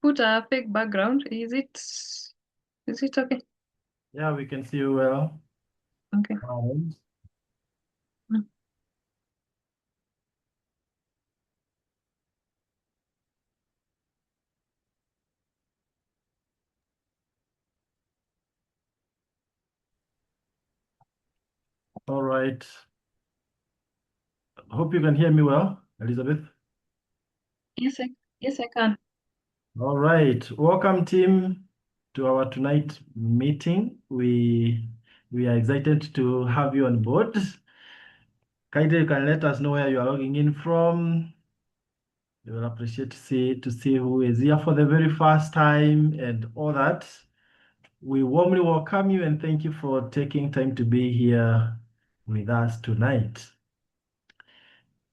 put a fake background. Is it okay? Yeah, we can see you well. Okay. Right. Mm. All right. Hope you can hear me well, Elizabeth. Yes, yes, I can. All right. Welcome, team, to our tonight meeting. We are excited to have you on board. Kindly, you can let us know where you are logging in from. We will appreciate to see who is here for the very first time and all that. We warmly welcome you and thank you for taking time to be here with us tonight.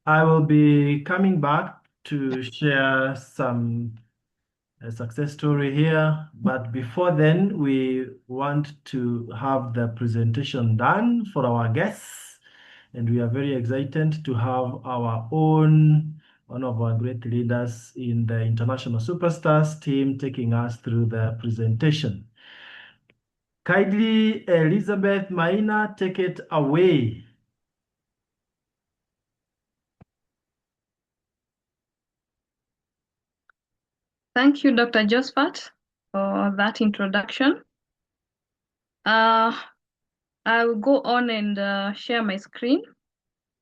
I will be coming back to share some a success story here, but before then, we want to have the presentation done for our guests, and we are very excited to have our own one of our great leaders in the International Superstars team taking us through the presentation. Kindly, Elizabeth Maina, take it away. Thank you, Dr. Josphat, for that introduction. I will go on and share my screen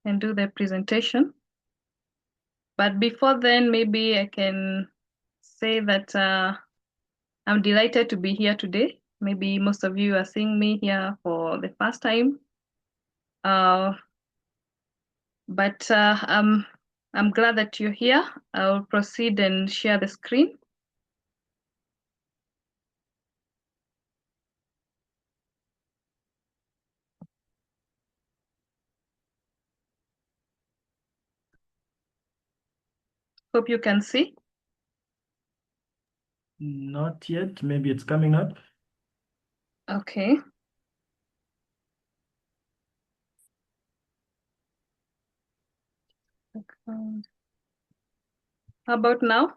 and do the presentation. But before then, maybe I can say that I'm delighted to be here today. Maybe most of you are seeing me here for the first time. Uh, but I'm glad that you're here. I'll proceed and share the screen. Hope you can see. Not yet, maybe it's coming up. Okay. How about now?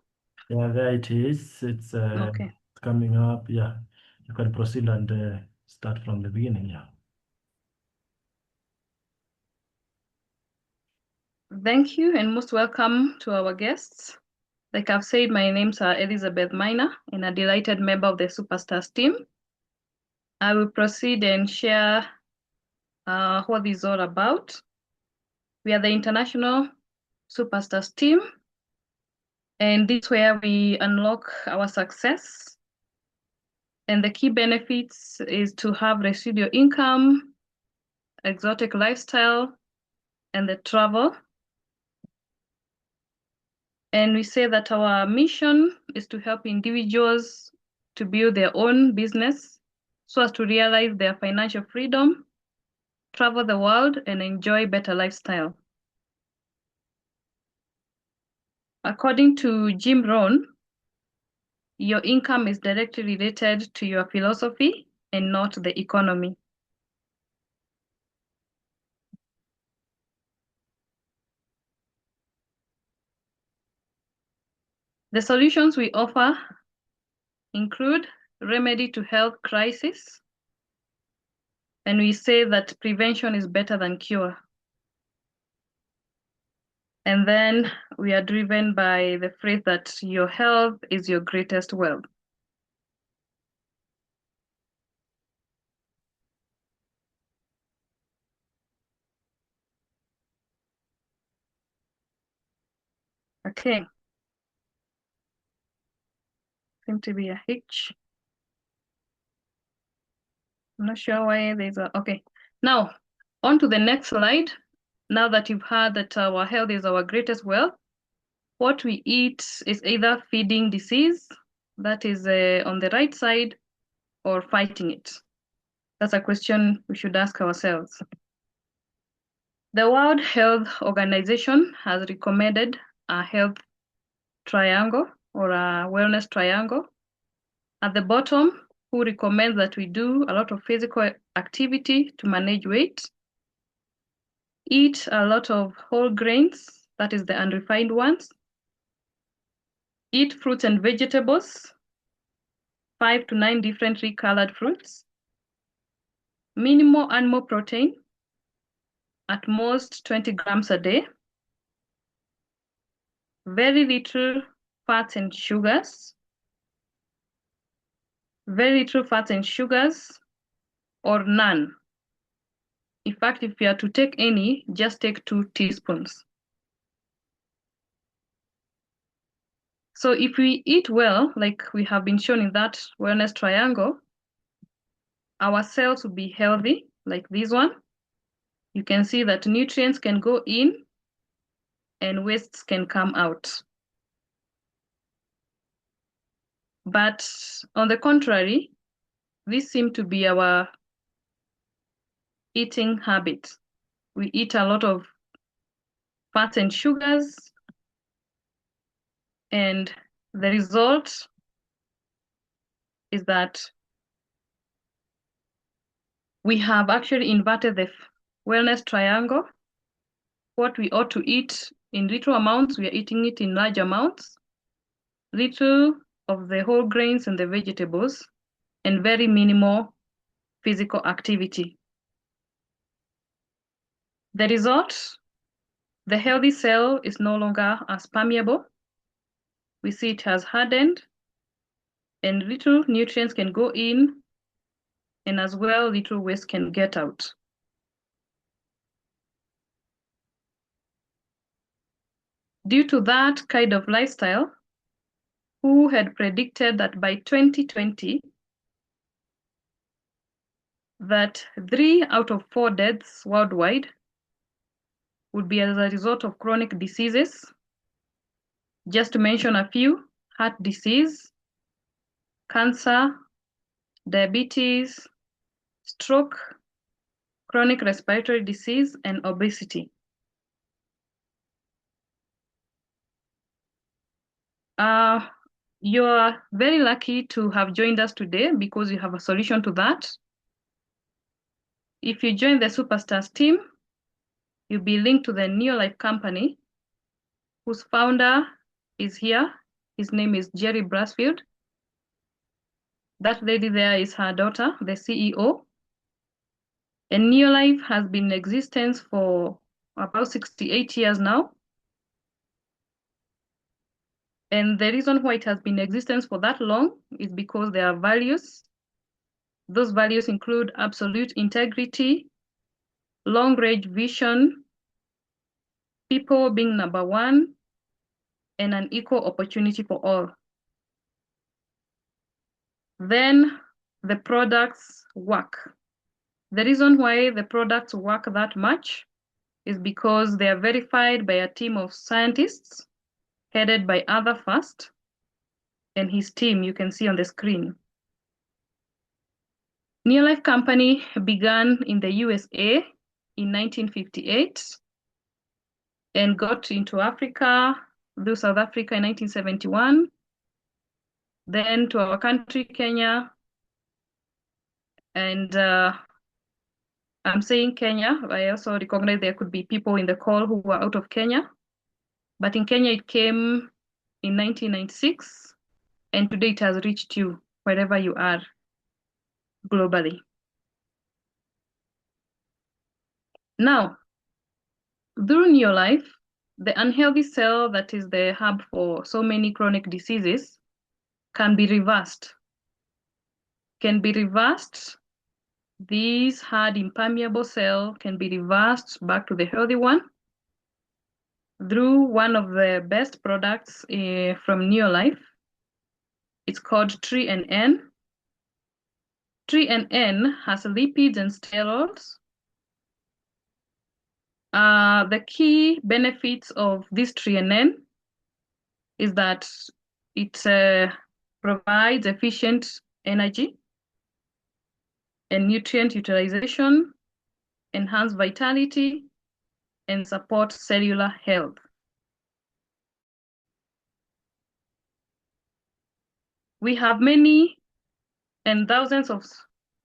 Yeah, there it is. It's Okay. coming up. Yeah, you can proceed and start from the beginning. Yeah. Thank you and most welcome to our guests. Like I've said, my name's Elizabeth Maina and a delighted member of the Superstars team. I will proceed and share what this is all about. We are the International Superstars team, and this is where we unlock our success. And the key benefits is to have residual income, exotic lifestyle, and the travel. And we say that our mission is to help individuals to build their own business so as to realize their financial freedom, travel the world, and enjoy better lifestyle. According to Jim Rohn, your income is directly related to your philosophy and not the economy. The solutions we offer include remedy to health crisis, and we say that prevention is better than cure. And then we are driven by the phrase that your health is your greatest wealth. Okay, seem to be a hitch. I'm not sure why there's a, okay. Now, on to the next slide. Now that you've heard that our health is our greatest wealth, what we eat is either feeding disease, that is on the right side, or fighting it. That's a question we should ask ourselves. The World Health Organization has recommended a health triangle or a wellness triangle. At the bottom, who recommends that we do a lot of physical activity to manage weight, eat a lot of whole grains, that is the unrefined ones, Eat fruits and vegetables, 5 to 9 differently colored fruits. Minimal animal protein, at most 20 grams a day. Very little fats and sugars. Very little fats and sugars, or none. In fact, if you are to take any, just take 2 teaspoons. So if we eat well, like we have been shown in that wellness triangle, our cells will be healthy, like this one. You can see that nutrients can go in and wastes can come out. But on the contrary, this seems to be our eating habit. We eat a lot of fats and sugars, and the result is that we have actually inverted the wellness triangle. What we ought to eat in little amounts, we are eating it in large amounts. Little of the whole grains and the vegetables, and very minimal physical activity. The result, the healthy cell is no longer as permeable. We see it has hardened, and little nutrients can go in, and as well, little waste can get out. Due to that kind of lifestyle, who had predicted that by 2020, that 3 out of 4 deaths worldwide would be as a result of chronic diseases? Just to mention a few: heart disease, cancer, diabetes, stroke, chronic respiratory disease, and obesity. You're very lucky to have joined us today because you have a solution to that. If you join the Superstars team, you'll be linked to the Neolife company, whose founder is here. His name is Jerry Brasfield. That lady there is her daughter, the CEO. And Neolife has been in existence for about 68 years now. And the reason why it has been in existence for that long is because there are values. Those values include absolute integrity, long-range vision, people being number one, and an equal opportunity for all. Then the products work. The reason why the products work that much is because they are verified by a team of scientists headed by Arthur First and his team, you can see on the screen. Neolife Company began in the USA in 1958 and got into Africa through South Africa in 1971, then to our country, Kenya. And I'm saying Kenya. I also recognize there could be people in the call who were out of Kenya. But in Kenya, it came in 1996, and today it has reached you wherever you are globally. Now, during your life, the unhealthy cell that is the hub for so many chronic diseases can be reversed. Can be reversed. This hard impermeable cell can be reversed back to the healthy one through one of the best products from Neolife. It's called Tree and N. Tree and N has lipids and sterols. The key benefits of this Tree and N is that it provides efficient energy and nutrient utilization, enhance vitality, and support cellular health. We have many and thousands of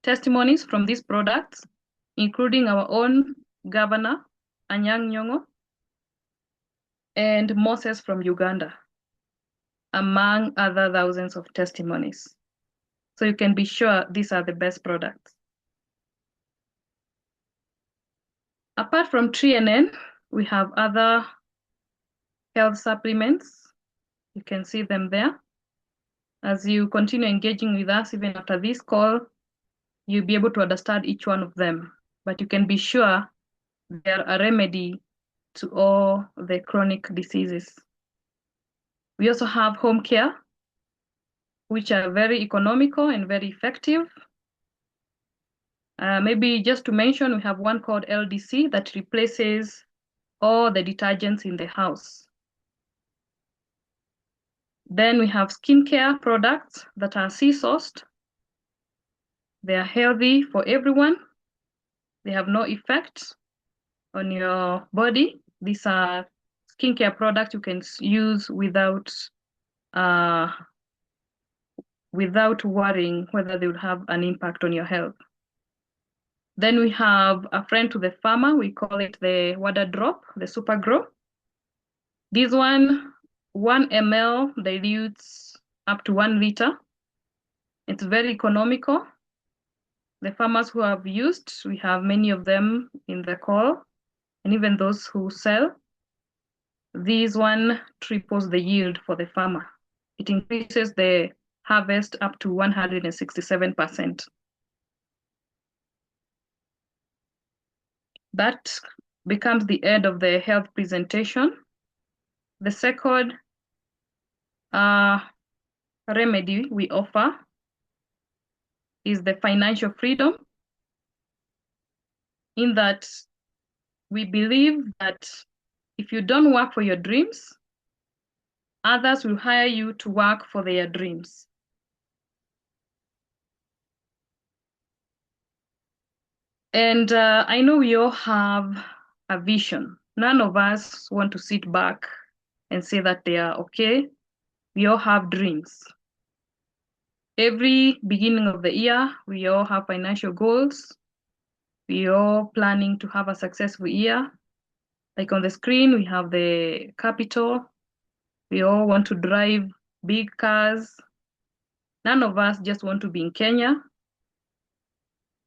testimonies from these products, including our own governor, Anyang' Nyong'o, and Moses from Uganda. among other thousands of testimonies. So you can be sure these are the best products. Apart from TNN, we have other health supplements. You can see them there. As you continue engaging with us, even after this call, you'll be able to understand each one of them. But you can be sure they're a remedy to all the chronic diseases. We also have home care, which are very economical and very effective. Maybe just to mention, we have one called LDC that replaces all the detergents in the house. Then we have skincare products that are sea-sourced. They are healthy for everyone. They have no effect on your body. These are skincare products you can use without worrying whether they would have an impact on your health. Then we have a friend to the farmer. We call it the water drop, the super grow. This one ml dilutes up to 1 liter. It's very economical. The farmers who have used, we have many of them in the call, and even those who sell. This one triples the yield for the farmer. It increases the harvest up to 167%. That becomes the end of the health presentation. The second remedy we offer is the financial freedom, in that we believe that if you don't work for your dreams, others will hire you to work for their dreams. And I know we all have a vision. None of us want to sit back and say that they are okay. We all have dreams. Every beginning of the year, we all have financial goals. We all planning to have a successful year. Like on the screen, we have the capital. We all want to drive big cars. None of us just want to be in Kenya.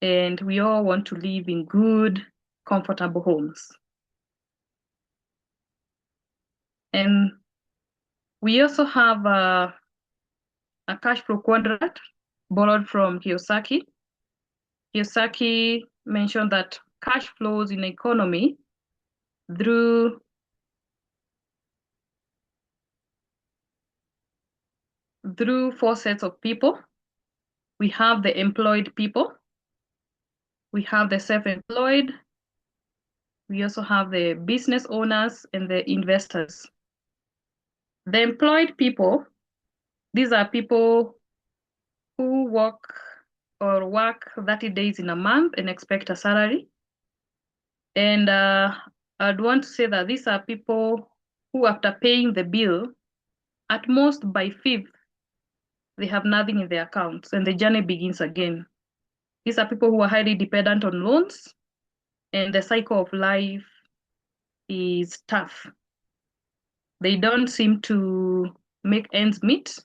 And we all want to live in good, comfortable homes. And we also have a cash flow quadrant borrowed from Kiyosaki. Kiyosaki mentioned that cash flows in the economy through four sets of people. We have the employed people. We have the self-employed. We also have the business owners and the investors. The employed people, these are people who work 30 days in a month and expect a salary. And I'd want to say that these are people who, after paying the bill, at most by 5th, they have nothing in their accounts and the journey begins again. These are people who are highly dependent on loans, and the cycle of life is tough. They don't seem to make ends meet,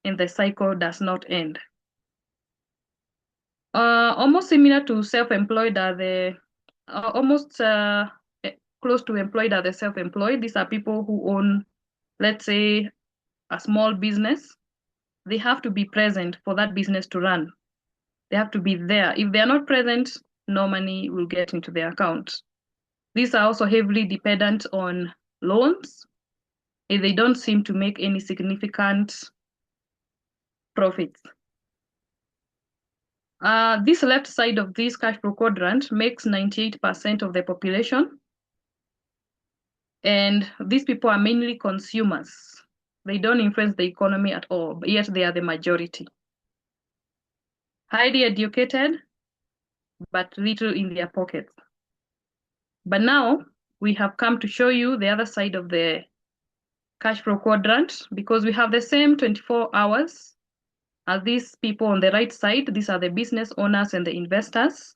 and the cycle does not end. Almost similar to self-employed are the close to employed are the self-employed. These are people who own, let's say, a small business. They have to be present for that business to run. They have to be there. If they are not present, no money will get into their account. These are also heavily dependent on loans, and they don't seem to make any significant profits. This left side of this cash flow quadrant makes 98% of the population. And these people are mainly consumers. They don't influence the economy at all, but yet they are the majority. Highly educated, but little in their pockets. But now we have come to show you the other side of the cash flow quadrant, because we have the same 24 hours as these people on the right side. These are the business owners and the investors.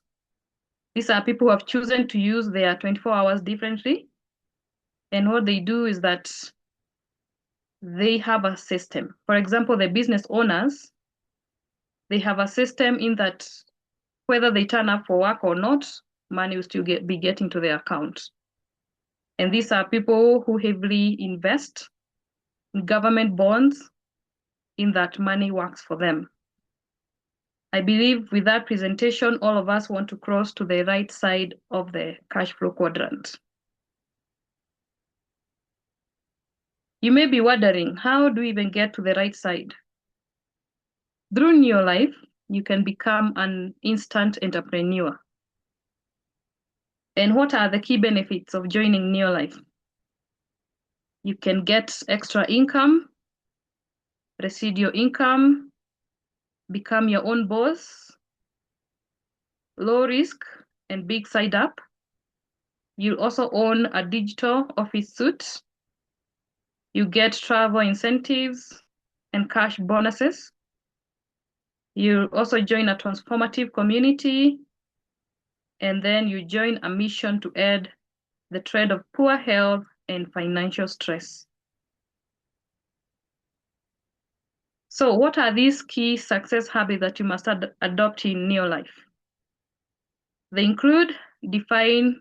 These are people who have chosen to use their 24 hours differently. And what they do is that they have a system. For example, the business owners, they have a system in that whether they turn up for work or not, money will still be getting to their account. And these are people who heavily invest in government bonds in that money works for them. I believe with that presentation, all of us want to cross to the right side of the cash flow quadrant. You may be wondering, how do we even get to the right side? Through Neolife, you can become an instant entrepreneur. And what are the key benefits of joining Neolife? You can get extra income, residual income, become your own boss, low risk and big side up. You also own a digital office suite. You get travel incentives and cash bonuses. You also join a transformative community, and then you join a mission to end the trend of poor health and financial stress. So what are these key success habits that you must adopt in Neolife? They include define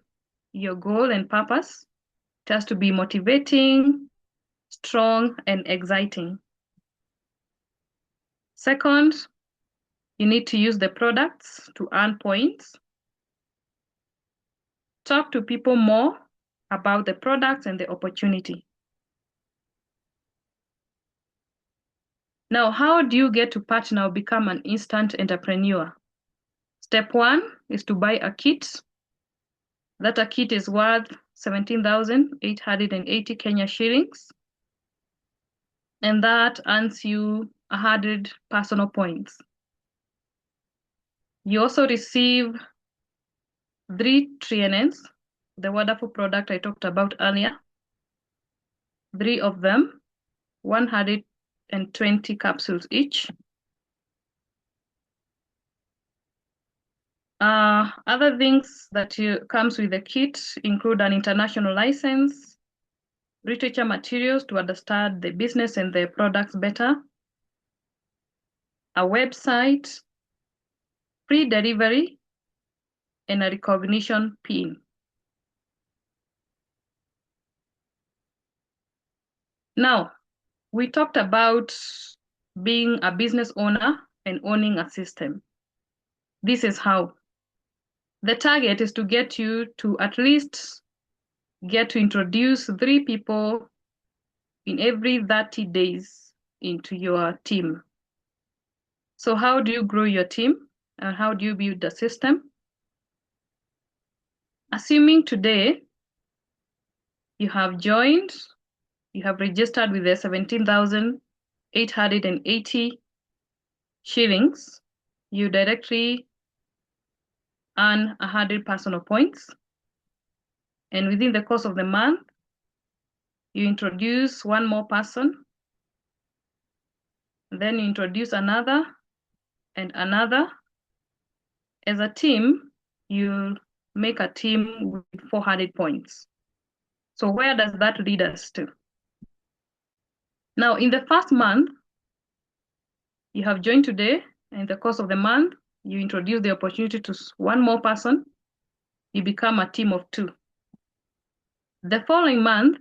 your goal and purpose. It has to be motivating, strong, and exciting. Second, you need to use the products to earn points. Talk to people more about the products and the opportunity. Now, how do you get to partner or become an instant entrepreneur? Step one is to buy a kit. That a kit is worth 17,880 Kenya shillings. And that earns you 100 personal points. You also receive 3 TNNs, the wonderful product I talked about earlier. 3 of them, 120 capsules each. Other things that comes with the kit include an international license, literature materials to understand the business and the products better, a website, free delivery, and a recognition pin. Now, we talked about being a business owner and owning a system. This is how. The target is to get you to at least get to introduce 3 people in every 30 days into your team. So how do you grow your team and how do you build the system? Assuming today you have joined, you have registered with the 17,880 shillings, you directly earn 100 personal points. And within the course of the month, you introduce 1 more person, then you introduce another and another. As a team, you make a team with 400 points. So where does that lead us to? Now, in the first month, you have joined today. In the course of the month, you introduce the opportunity to 1 more person. You become a team of 2. The following month,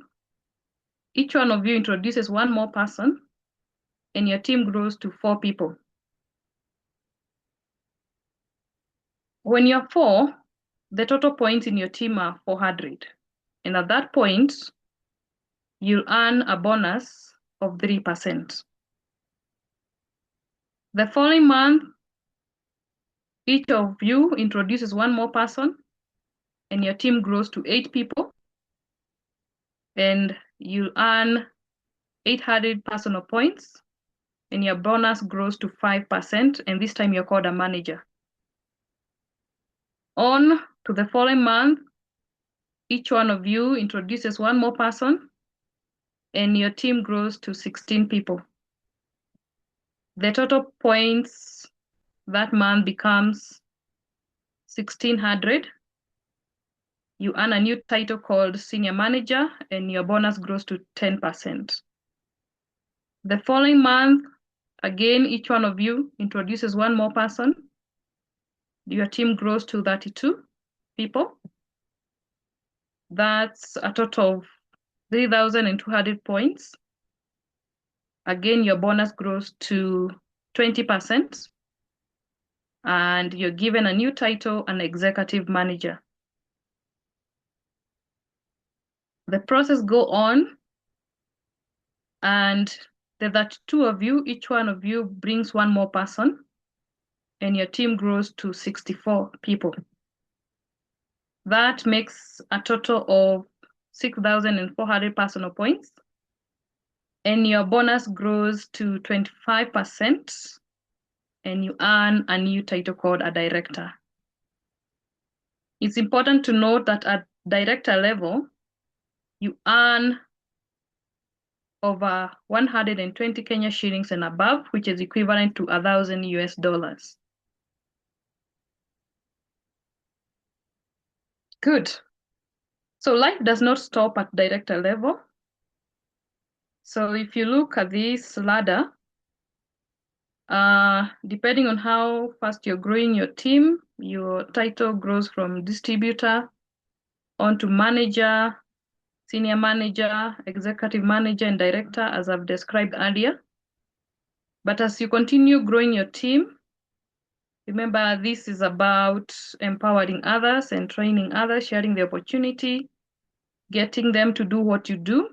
each one of you introduces 1 more person, and your team grows to 4 people. When you're 4, the total points in your team are 400. And at that point, you'll earn a bonus of 3%. The following month, each of you introduces 1 more person, and your team grows to 8 people, and you earn 800 personal points, and your bonus grows to 5%, and this time you're called a manager. On to the following month, each one of you introduces 1 more person, and your team grows to 16 people. The total points that month becomes 1,600. You earn a new title called senior manager, and your bonus grows to 10%. The following month, again, each one of you introduces one more person. Your team grows to 32 people. That's a total of 3,200 points. Again, your bonus grows to 20%, and you're given a new title, an executive manager. The process go on, and that two of you, each one of you brings one more person, and your team grows to 64 people. That makes a total of 6,400 personal points, and your bonus grows to 25%, and you earn a new title called a director. It's important to note that at director level, you earn over 120 Kenya shillings and above, which is equivalent to 1,000 US dollars. Good. So life does not stop at director level. So if you look at this ladder, depending on how fast you're growing your team, your title grows from distributor on to manager, senior manager, executive manager, and director, as I've described earlier. But as you continue growing your team, remember this is about empowering others and training others, sharing the opportunity, getting them to do what you do.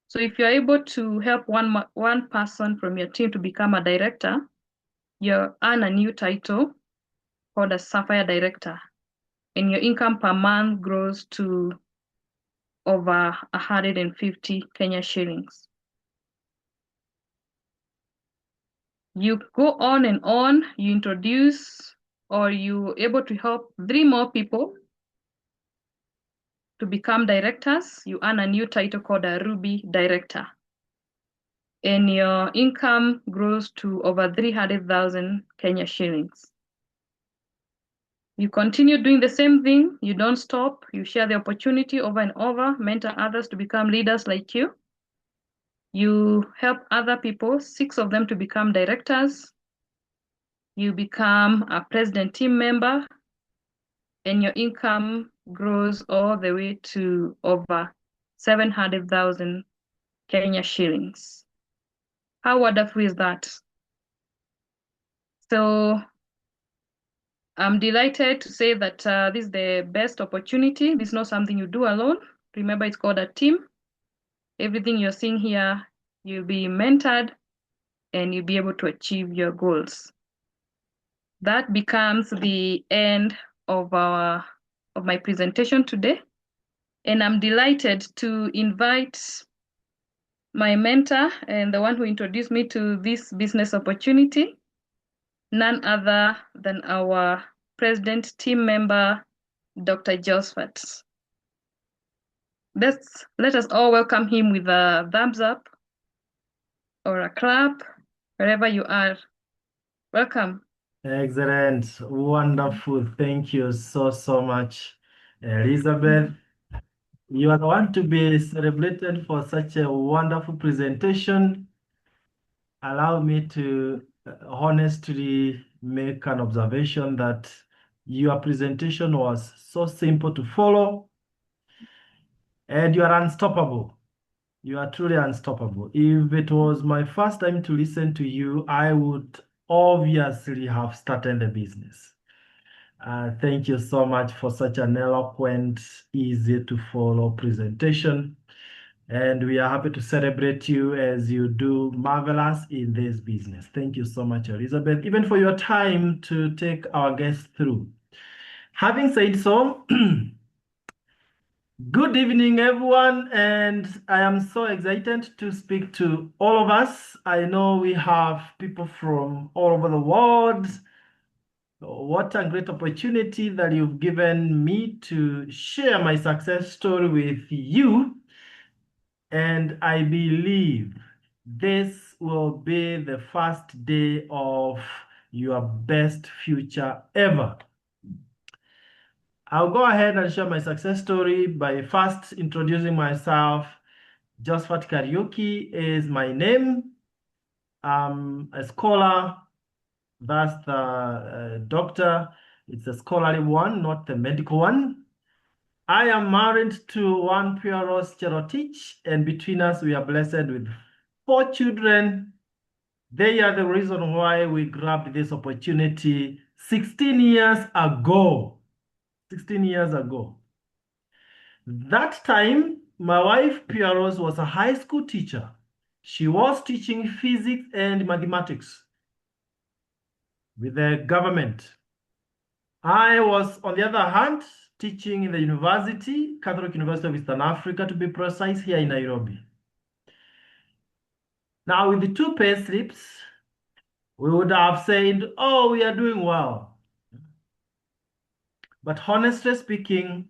So if you're able to help one person from your team to become a director, you earn a new title called a Sapphire Director, and your income per month grows to over 150 Kenya shillings. You go on and on, you introduce or you're able to help 3 more people to become directors, you earn a new title called a Ruby Director. And your income grows to over 300,000 Kenya shillings. You continue doing the same thing, you don't stop, you share the opportunity over and over, mentor others to become leaders like you. You help other people, 6 of them to become directors. You become a president team member, and your income grows all the way to over 700,000 Kenya shillings. How wonderful is that? So I'm delighted to say that this is the best opportunity. This is not something you do alone. Remember, it's called a team. Everything you're seeing here, you'll be mentored and you'll be able to achieve your goals. That becomes the end of my presentation today. And I'm delighted to invite my mentor and the one who introduced me to this business opportunity, none other than our president team member, Dr. Josphat. Let us all welcome him with a thumbs up or a clap, wherever you are. Welcome. Excellent. Wonderful. Thank you so much, Elizabeth. You are the one to be celebrated for such a wonderful presentation. Allow me to honestly make an observation that your presentation was so simple to follow, and you are unstoppable. You are truly unstoppable. If it was my first time to listen to you, I would obviously have started the business. Thank you so much for such an eloquent, easy to follow presentation. And we are happy to celebrate you as you do marvelous in this business. Thank you so much, Elizabeth, even for your time to take our guests through. Having said so, good evening, everyone, and I am so excited to speak to all of us. I know we have people from all over the world. What a great opportunity that you've given me to share my success story with you. And I believe this will be the first day of your best future ever. I'll go ahead and share my success story by first introducing myself. Josphat Kariuki is my name. A scholar, that's the doctor. It's a scholarly one, not the medical one. I am married to one Pieros Cherotich, and between us, we are blessed with 4 children. They are the reason why we grabbed this opportunity 16 years ago. 16 years ago. That time, my wife Pieros was a high school teacher. She was teaching physics and mathematics with the government. I was, on the other hand, teaching in the university, Catholic University of Eastern Africa, to be precise, here in Nairobi. Now, with the two pay slips, we would have said, oh, we are doing well. But honestly speaking,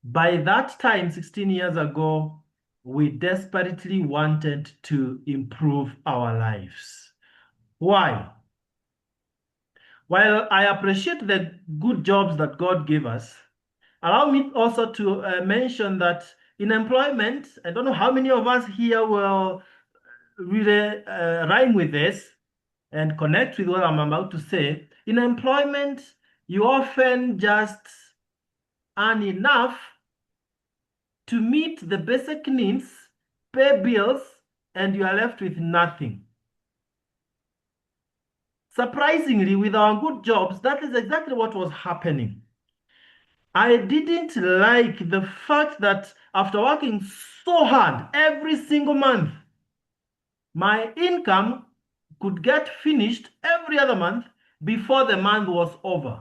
by that time, 16 years ago, we desperately wanted to improve our lives. Why? While I appreciate the good jobs that God gave us, allow me also to mention that in employment, I don't know how many of us here will really rhyme with this and connect with what I'm about to say. In employment, you often just earn enough to meet the basic needs, pay bills, and you are left with nothing. Surprisingly, with our good jobs, that is exactly what was happening. I didn't like the fact that after working so hard every single month, my income could get finished every other month before the month was over.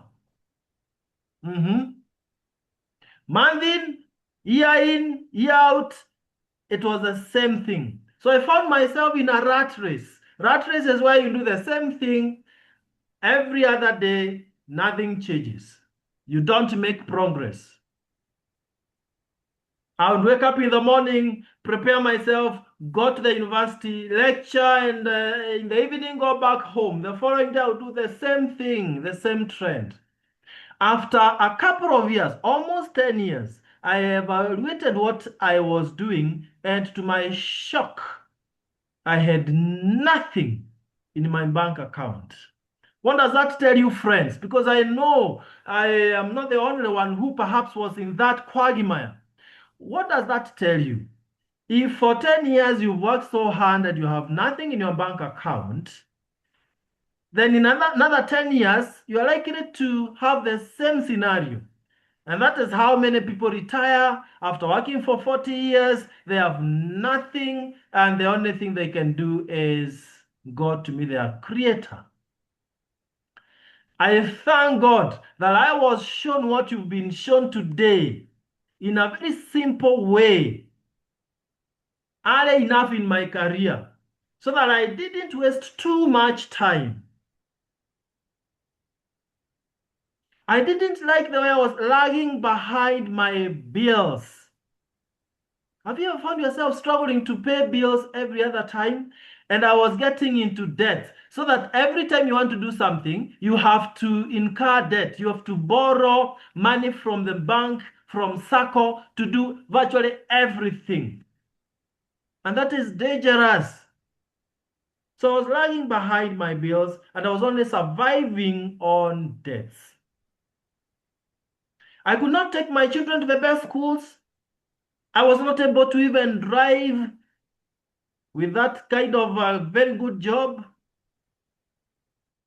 Month in, year out, it was the same thing. So I found myself in a rat race. Rat race is where you do the same thing every other day, nothing changes. You don't make progress. I would wake up in the morning, prepare myself, go to the university, lecture, and in the evening go back home. The following day, I would do the same thing, the same trend. After a couple of years, almost 10 years, I evaluated what I was doing, and to my shock, I had nothing in my bank account. What does that tell you, friends? Because I know I am not the only one who perhaps was in that quagmire. What does that tell you? If for 10 years you've worked so hard and you have nothing in your bank account, then in another 10 years, you are likely to have the same scenario. And that is how many people retire after working for 40 years. They have nothing, and the only thing they can do is go to meet their creator. I thank God that I was shown what you've been shown today in a very simple way, early enough in my career, so that I didn't waste too much time. I didn't like the way I was lagging behind my bills. Have you ever found yourself struggling to pay bills every other time? And I was getting into debt, so that every time you want to do something, you have to incur debt. You have to borrow money from the bank, from SACCO, to do virtually everything. And that is dangerous. So I was lagging behind my bills, and I was only surviving on debts. I could not take my children to the best schools. I was not able to even drive with that kind of a very good job.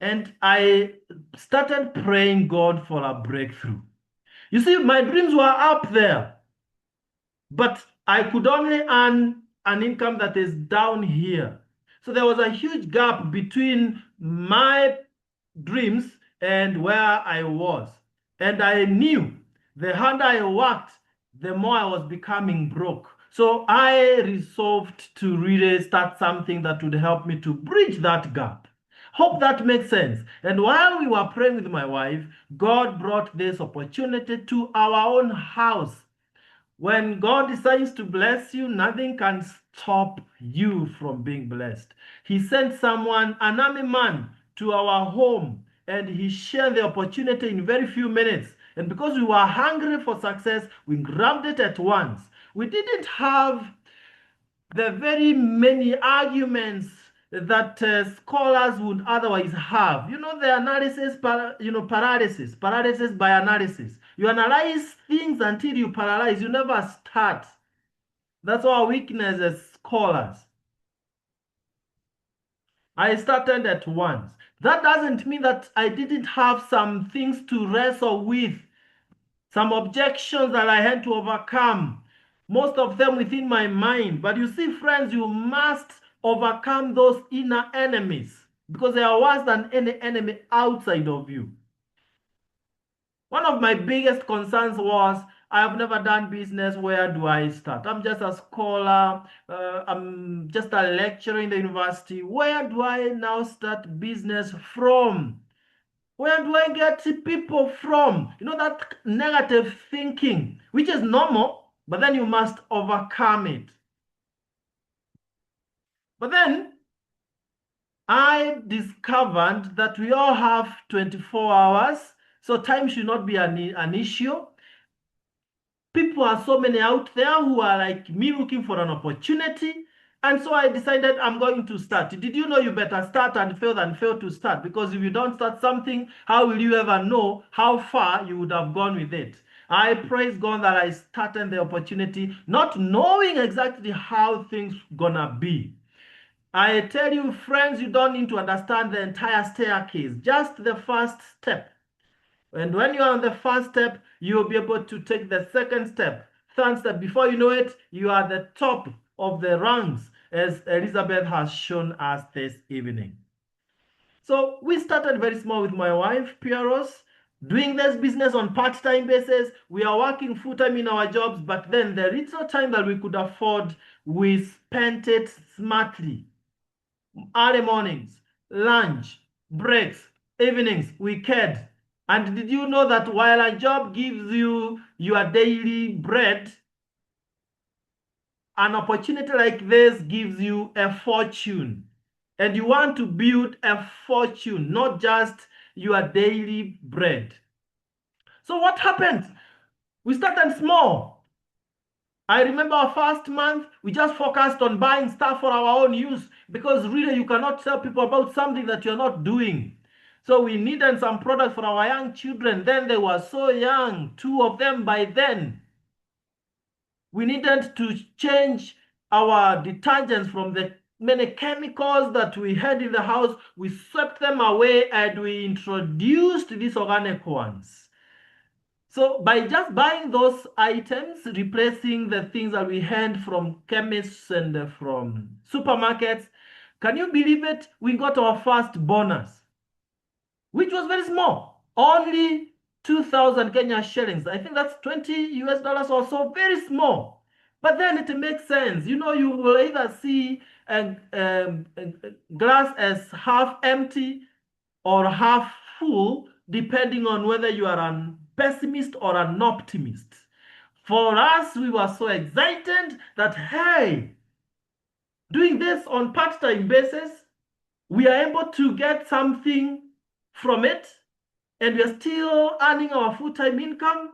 And I started praying God for a breakthrough. You see, my dreams were up there, but I could only earn an income that is down here. So there was a huge gap between my dreams and where I was. And I knew the harder I worked, the more I was becoming broke. So I resolved to really start something that would help me to bridge that gap. Hope that makes sense. And while we were praying with my wife, God brought this opportunity to our own house. When God decides to bless you, nothing can stop you from being blessed. He sent someone, an army man, to our home, and he shared the opportunity in very few minutes. And because we were hungry for success, we grabbed it at once. We didn't have the very many arguments that scholars would otherwise have. You know, the analysis, paralysis by analysis. You analyze things until you paralyze. You never start. That's our weakness as scholars. I started at once. That doesn't mean that I didn't have some things to wrestle with, some objections that I had to overcome, most of them within my mind. But you see, friends, you must overcome those inner enemies because they are worse than any enemy outside of you. One of my biggest concerns was I have never done business. Where do I start? I'm just a scholar. I'm just a lecturer in the university. Where do I now start business from? Where do I get people from? You know, that negative thinking, which is normal, but then you must overcome it. But then I discovered that we all have 24 hours, so time should not be an issue. People are so many out there who are like me looking for an opportunity. And so I decided I'm going to start. Did you know you better start and fail than fail to start? Because if you don't start something, how will you ever know how far you would have gone with it? I praise God that I started the opportunity, not knowing exactly how things gonna be. I tell you, friends, you don't need to understand the entire staircase, just the first step. And when you are on the first step, you will be able to take the second step, third step. Before you know it, you are at the top of the ranks, as Elizabeth has shown us this evening. So we started very small with my wife, Pieros, doing this business on part-time basis. We are working full-time in our jobs, but then the little time that we could afford, we spent it smartly. Early mornings, lunch, breaks, evenings, weekend. And did you know that while a job gives you your daily bread, an opportunity like this gives you a fortune? And you want to build a fortune, not just your daily bread. So what happened? We started small. I remember our first month, we just focused on buying stuff for our own use because really you cannot tell people about something that you're not doing. So we needed some products for our young children. Then they were so young, two of them by then. We needed to change our detergents from the many chemicals that we had in the house. We swept them away and we introduced these organic ones. So by just buying those items, replacing the things that we had from chemists and from supermarkets, can you believe it? We got our first bonus, which was very small, only 2,000 Kenya shillings. I think that's 20 US dollars or so, very small. But then it makes sense. You know, you will either see a glass as half empty or half full, depending on whether you are an pessimist or an optimist. For us, we were so excited that, hey, doing this on part-time basis, we are able to get something from it, and we are still earning our full-time income.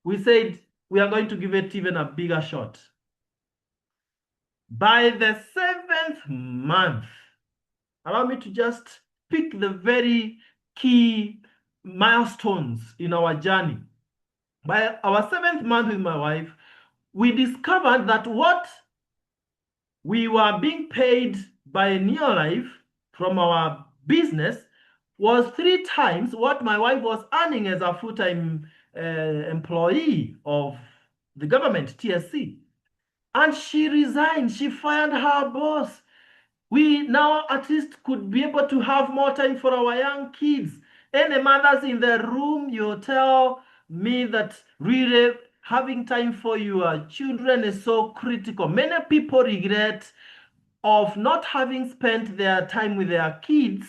We said we are going to give it even a bigger shot. By the 7th month, allow me to just pick the very key milestones in our journey. By our 7th month with my wife, we discovered that what we were being paid by Neolife from our business was 3 times what my wife was earning as a full-time employee of the government, TSC. And she resigned. She fired her boss. We now at least could be able to have more time for our young kids. Any mothers in the room, you tell me that really having time for your children is so critical. Many people regret of not having spent their time with their kids,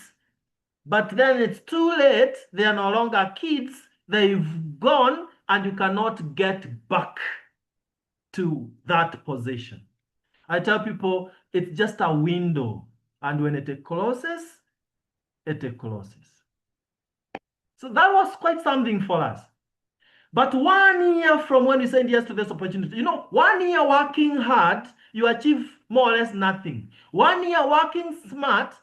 but then it's too late. They are no longer kids. They've gone and you cannot get back to that position. I tell people it's just a window, and when it closes, it closes. So that was quite something for us. But 1 year from when you said yes to this opportunity, you know, 1 year working hard, you achieve more or less nothing. 1 year working smart,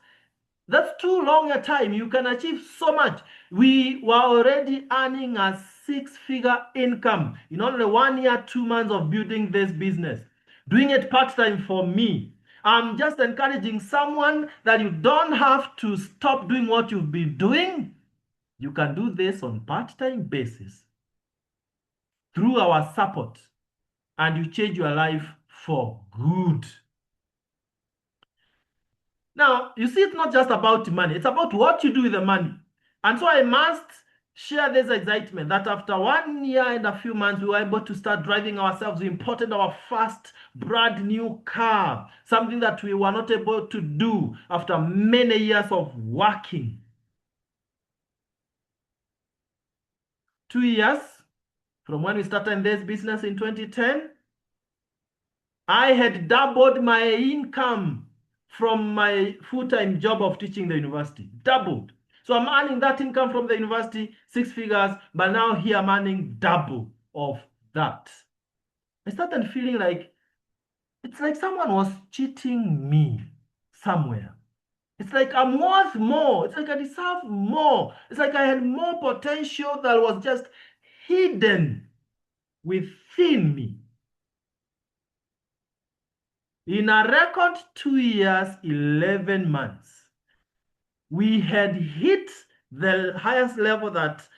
that's too long a time. You can achieve so much. We were already earning a 6-figure income in only 1 year, 2 months of building this business. Doing it part-time for me. I'm just encouraging someone that you don't have to stop doing what you've been doing. You can do this on part-time basis through our support, and you change your life for good. Now, you see, it's not just about money. It's about what you do with the money. And so I must share this excitement that after 1 year and a few months, we were able to start driving ourselves. We imported our first brand new car, something that we were not able to do after many years of working. 2 years from when we started this business in 2010, I had doubled my income from my full-time job of teaching the university. Doubled. So I'm earning that income from the university, 6 figures, but now here I'm earning double of that. I started feeling like it's like someone was cheating me somewhere. It's like I'm worth more. It's like I deserve more. It's like I had more potential that was just hidden within me. In a record 2 years, 11 months, we had hit the highest level that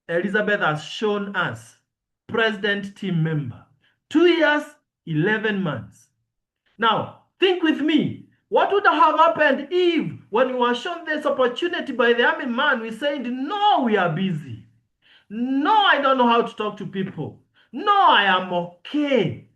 Elizabeth has shown us, president team member. 2 years, 11 months. Now, think with me. What would have happened if, when we were shown this opportunity by the army man, we said, no, we are busy. No, I don't know how to talk to people. No, I am okay.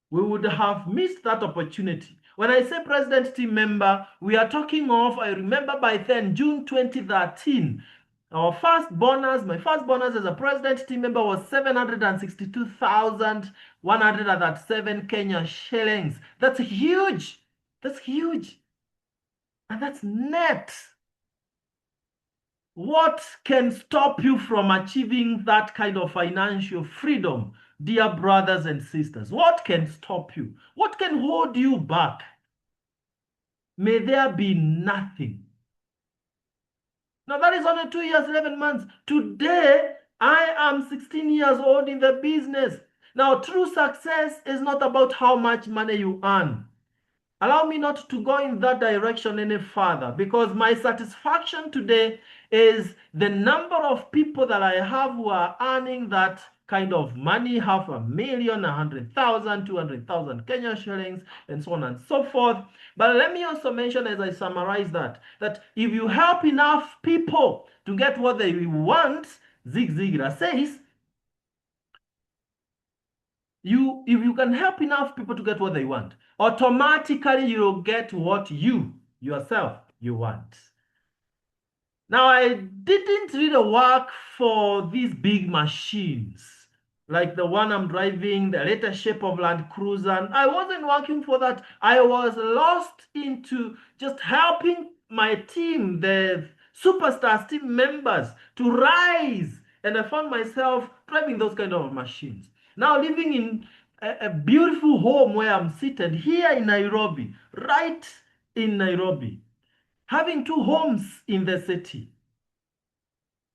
We would have missed that opportunity. When I say president team member, we are talking of, I remember by then, June 2013, our first bonus, my first bonus as a president team member was 762,137 Kenya shillings. That's huge. That's huge. And that's net. What can stop you from achieving that kind of financial freedom, dear brothers and sisters? What can stop you? What can hold you back? May there be nothing. Now that is only 2 years, 11 months. Today, I am 16 years old in the business. Now, true success is not about how much money you earn. Allow me not to go in that direction any further, because my satisfaction today is the number of people that I have who are earning that kind of money, 500,000, 100,000, 200,000 Kenya shillings, and so on and so forth. But let me also mention, as I summarize that if you help enough people to get what they want, Zig Ziglar says, if you can help enough people to get what they want, automatically you'll get what you yourself you want. Now, I didn't really work for these big machines like the one I'm driving, the latest shape of Land Cruiser. I wasn't working for that. I was lost into just helping my team, the superstars team members, to rise. And I found myself driving those kind of machines. Now living in a beautiful home where I'm seated here in Nairobi, right in Nairobi, having 2 homes in the city.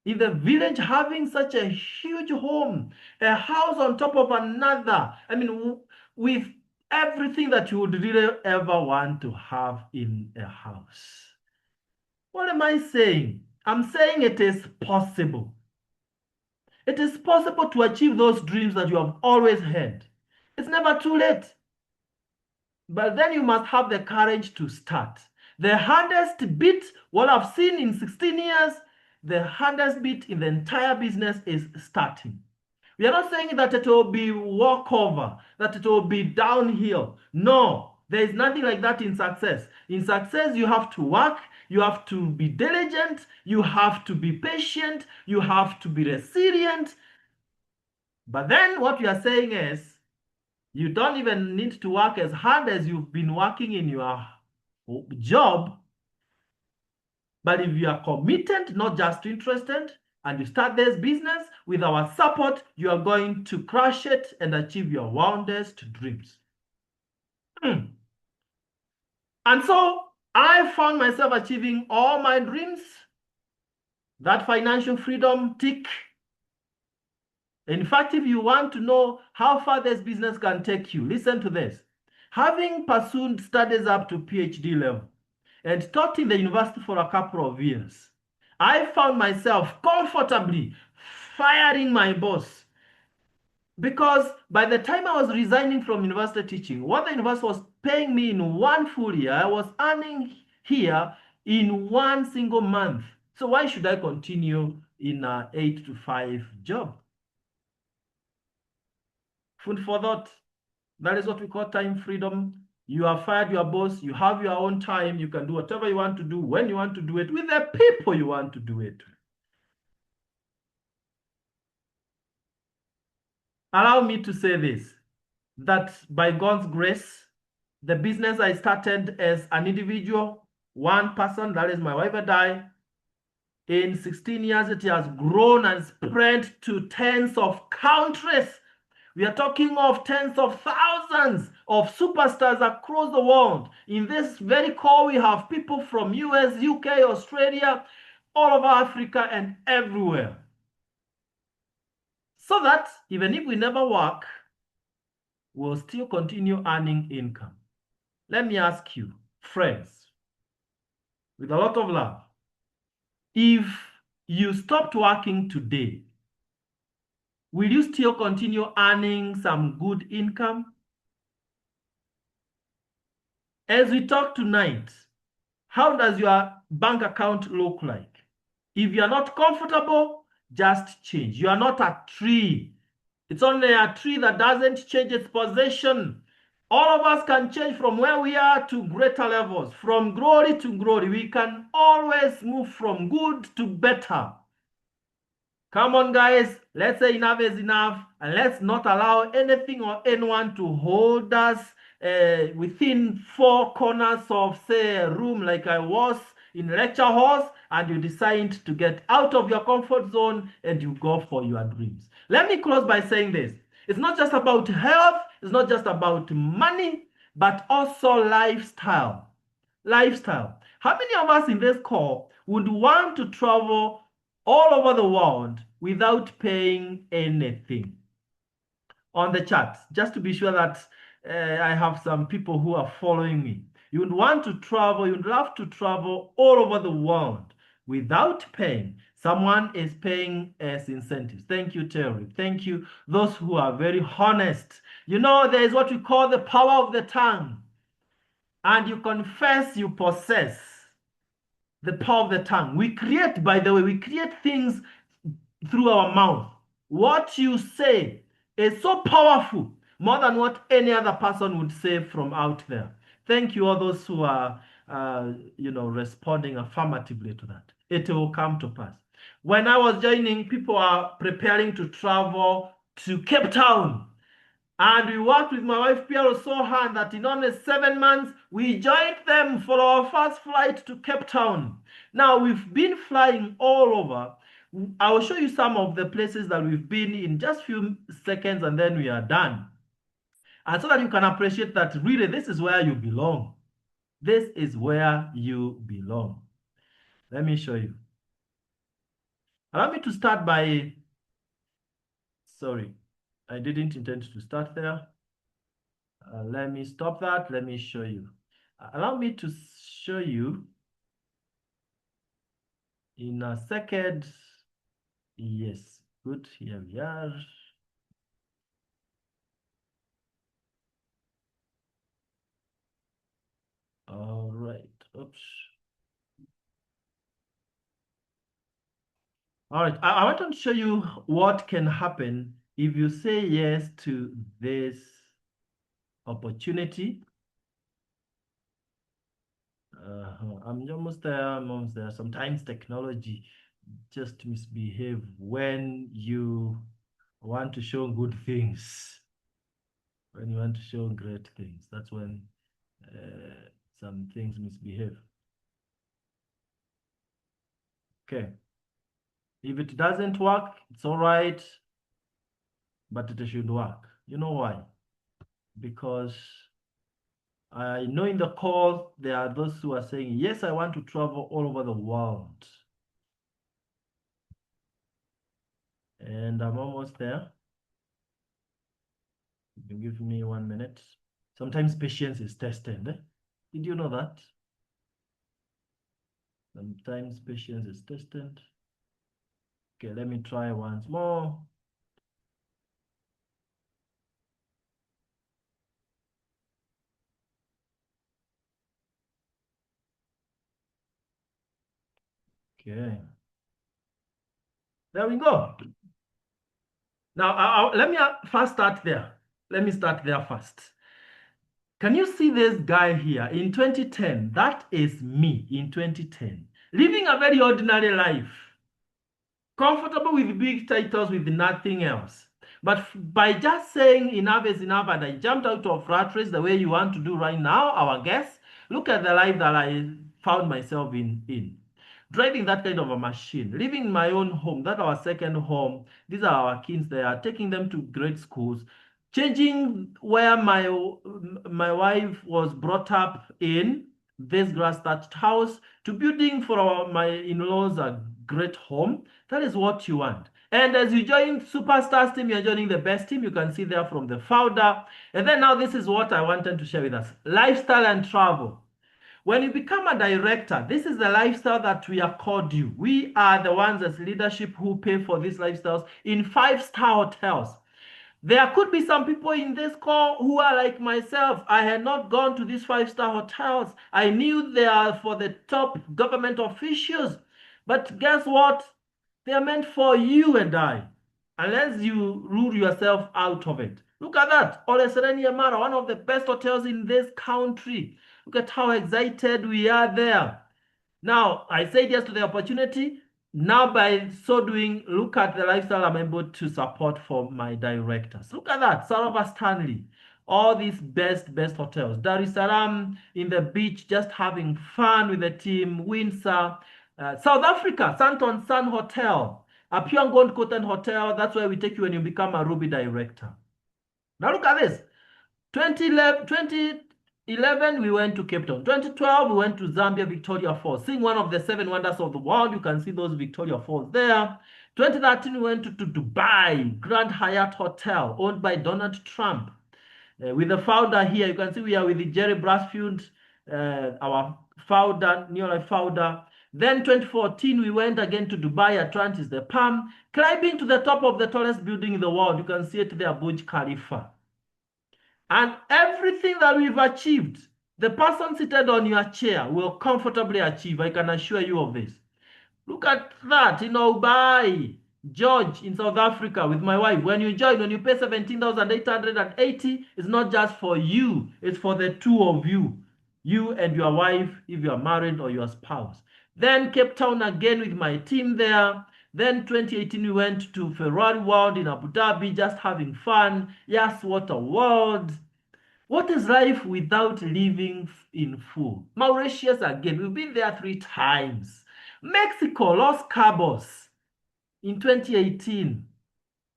In the village, having such a huge home, a house on top of another. I mean, with everything that you would really ever want to have in a house. What am I saying? I'm saying it is possible. It is possible to achieve those dreams that you have always had. It's never too late. But then you must have the courage to start. The hardest bit, what I've seen in 16 years, the hardest bit in the entire business is starting. We are not saying that it will be walkover, that it will be downhill. No, there is nothing like that in success. In success, you have to work, you have to be diligent, you have to be patient, you have to be resilient. But then what we are saying is, you don't even need to work as hard as you've been working in your job. But if you are committed, not just interested, and you start this business with our support, you are going to crush it and achieve your wildest dreams. And so I found myself achieving all my dreams, that financial freedom tick. In fact, if you want to know how far this business can take you, listen to this. Having pursued studies up to PhD level and taught in the university for a couple of years, I found myself comfortably firing my boss, because by the time I was resigning from university teaching, what the university was paying me in one full year, I was earning here in one single month. So why should I continue in an 8 to 5 job? Food for thought. That is what we call time freedom. You have fired your boss. You have your own time. You can do whatever you want to do, when you want to do it, with the people you want to do it. Allow me to say this, that by God's grace, the business I started as an individual, one person, that is my wife and I, in 16 years, it has grown and spread to tens of countries. We are talking of tens of thousands of superstars across the world. In this very call, we have people from US, UK, Australia, all over Africa, and everywhere. So that even if we never work, we'll still continue earning income. Let me ask you, friends, with a lot of love, if you stopped working today, will you still continue earning some good income? As we talk tonight, how does your bank account look like? If you are not comfortable, just change. You are not a tree. It's only a tree that doesn't change its position. All of us can change from where we are to greater levels, from glory to glory. We can always move from good to better. Come on, guys, let's say enough is enough, and let's not allow anything or anyone to hold us within four corners of, say, a room like I was in lecture halls, and you decide to get out of your comfort zone and you go for your dreams. Let me close by saying this. It's not just about health, it's not just about money, but also lifestyle. Lifestyle. How many of us in this call would want to travel all over the world without paying anything? On the chat, just to be sure that I have some people who are following me. You would want to travel, you'd love to travel all over the world without paying. Someone is paying as incentives. Thank you, Terry. Thank you, those who are very honest. You know, there is what we call the power of the tongue. And you confess, you possess the power of the tongue. We create, by the way, we create things through our mouth. What you say is so powerful, more than what any other person would say from out there. Thank you, all those who are, responding affirmatively to that. It will come to pass. When I was joining, people are preparing to travel to Cape Town. And we worked with my wife, Piero, so hard that in only 7 months, we joined them for our first flight to Cape Town. Now, we've been flying all over. I will show you some of the places that we've been in just a few seconds, and then we are done. And so that you can appreciate that really this is where you belong. This is where you belong. Let me show you. Allow me to start by, sorry, I didn't intend to start there. Let me stop that. Let me show you. Allow me to show you in a second. Yes, good. Here we are. All right. Oops. All right. I want to show you what can happen if you say yes to this opportunity. I'm almost there. I'm almost there. Sometimes technology just misbehave when you want to show good things. When you want to show great things, that's when some things misbehave. Okay. If it doesn't work, it's all right, but it should work. You know why? Because I know in the call there are those who are saying, yes, I want to travel all over the world. And I'm almost there. You give me 1 minute. Sometimes patience is tested. Did you know that? Sometimes patience is tested. Okay, let me try once more. Okay. There we go. Now, let me first start there. Let me start there first. Can you see this guy here in 2010? That is me in 2010, living a very ordinary life, comfortable with big titles with nothing else. But by just saying enough is enough, and I jumped out of rat race the way you want to do right now, our guests, look at the life that I found myself in. Driving that kind of a machine, living in my own home, that's our second home. These are our kids there, taking them to great schools, changing where my wife was brought up in this grass thatched house to building for my in-laws a great home. That is what you want. And as you join Superstars team, you're joining the best team. You can see there from the founder. And then now this is what I wanted to share with us. Lifestyle and travel. When you become a director, this is the lifestyle that we accord you. We are the ones as leadership who pay for these lifestyles in five-star hotels. There could be some people in this call who are like myself. I had not gone to these five-star hotels. I knew they are for the top government officials. But guess what? They are meant for you and I, unless you rule yourself out of it. Look at that. Ole Sereni Amara, one of the best hotels in this country. Look at how excited we are there. Now, I said yes to the opportunity. Now, by so doing, look at the lifestyle I'm able to support for my directors. Look at that, Sarava Stanley. All these best hotels. Dar es Salaam in the beach, just having fun with the team. Windsor, South Africa, Santon Sun Hotel, a Pyongon Cotton Hotel. That's where we take you when you become a Ruby director. Now look at this. 2011, we went to Cape Town. 2012, we went to Zambia, Victoria Falls, seeing one of the seven wonders of the world. You can see those Victoria Falls there. 2013, we went to Dubai, Grand Hyatt Hotel, owned by Donald Trump. With the founder here, you can see we are with Jerry Brasfield, our founder, Neolife founder. Then 2014, we went again to Dubai, Atlantis, the Palm, climbing to the top of the tallest building in the world. You can see it there, Burj Khalifa. And everything that we've achieved, the person seated on your chair will comfortably achieve. I can assure you of this. Look at that in Dubai, George in South Africa with my wife. When you join, when you pay 17,880, it's not just for you, it's for the two of you. You and your wife, if you are married, or your spouse. Then Cape Town again with my team there. Then 2018, we went to Ferrari World in Abu Dhabi, just having fun. Yes, what a world. What is life without living in full? Mauritius again, we've been there 3 times. Mexico, Los Cabos in 2018,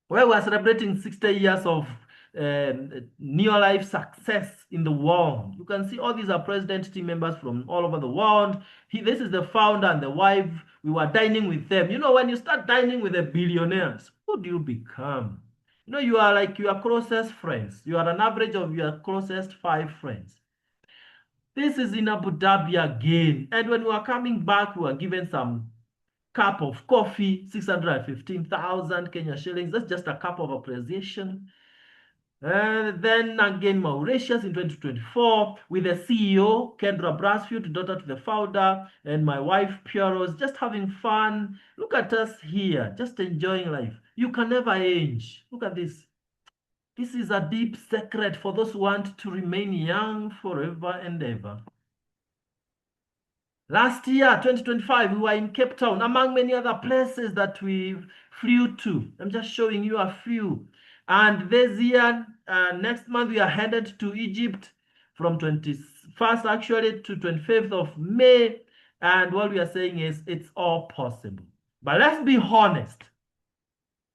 where we're celebrating 60 years of Neolife success in the world. You can see all these are president team members from all over the world. This is the founder and the wife. We were dining with them. You know, when you start dining with the billionaires, who do you become? You know, you are like your closest friends. You are an average of your closest 5 friends. This is in Abu Dhabi again. And when we were coming back, we were given some cup of coffee, 615,000 Kenya shillings. That's just a cup of appreciation. And then again, Mauritius in 2024 with the CEO, Kendra Brasfield, daughter to the founder, and my wife, Pieros, just having fun. Look at us here, just enjoying life. You can never age. Look at this. This is a deep secret for those who want to remain young forever and ever. Last year, 2025, we were in Cape Town, among many other places that we flew to. I'm just showing you a few. And this year, next month, we are headed to Egypt from 21st actually to 25th of May. And what we are saying is it's all possible. But let's be honest.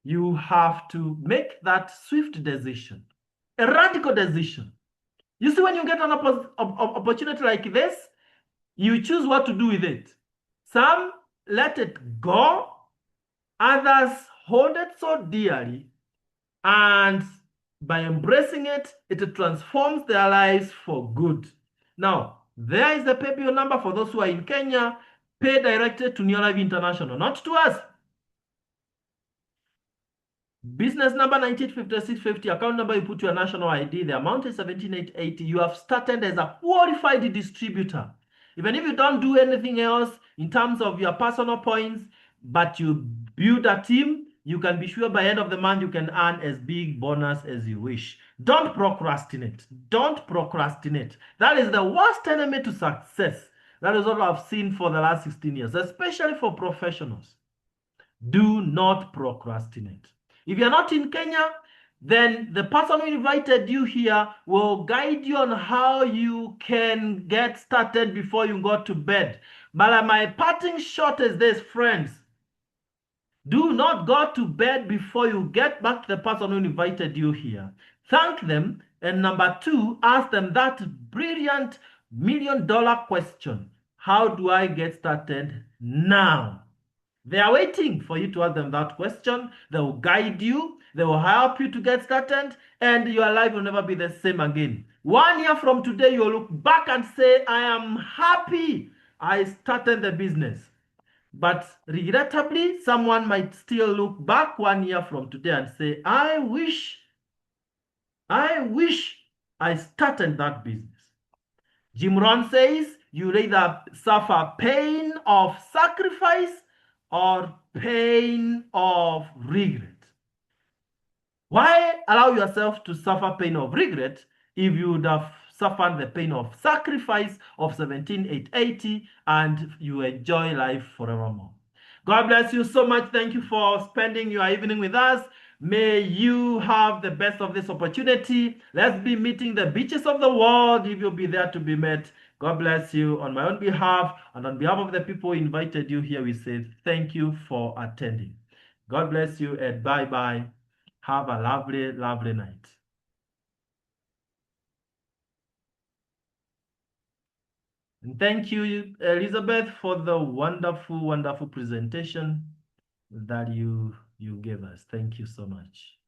You have to make that swift decision, a radical decision. You see, when you get an opportunity like this, you choose what to do with it. Some let it go, others hold it so dearly, and by embracing it, it transforms their lives for good. Now, there is the pay bill number for those who are in Kenya. Pay directly to New Life International, not to us. Business number 195650, account number, you put your national ID, the amount is 17,880. You have started as a qualified distributor. Even if you don't do anything else in terms of your personal points, but you build a team, you can be sure by end of the month you can earn as big bonus as you wish. Don't procrastinate. Don't procrastinate. That is the worst enemy to success. That is what I've seen for the last 16 years, especially for professionals. Do not procrastinate. If you're not in Kenya, then the person who invited you here will guide you on how you can get started before you go to bed. But my parting shot is this, friends. Do not go to bed before you get back to the person who invited you here. Thank them. And number two, ask them that brilliant $1,000,000 question. How do I get started now? They are waiting for you to ask them that question. They will guide you. They will help you to get started, and your life will never be the same again. 1 year from today, you'll look back and say, I am happy I started the business. But regrettably, someone might still look back 1 year from today and say, I wish I started that business. Jim Rohn says, you either suffer pain of sacrifice or pain of regret. Why allow yourself to suffer pain of regret if you would have suffered the pain of sacrifice of 17,880 and you enjoy life forevermore? God bless you so much. Thank you for spending your evening with us. May you have the best of this opportunity. Let's be meeting the beaches of the world if you'll be there to be met. God bless you. On my own behalf and on behalf of the people who invited you here, we say thank you for attending. God bless you and bye-bye. Have a lovely, lovely night. And thank you, Elizabeth, for the wonderful, wonderful presentation that you gave us. Thank you so much.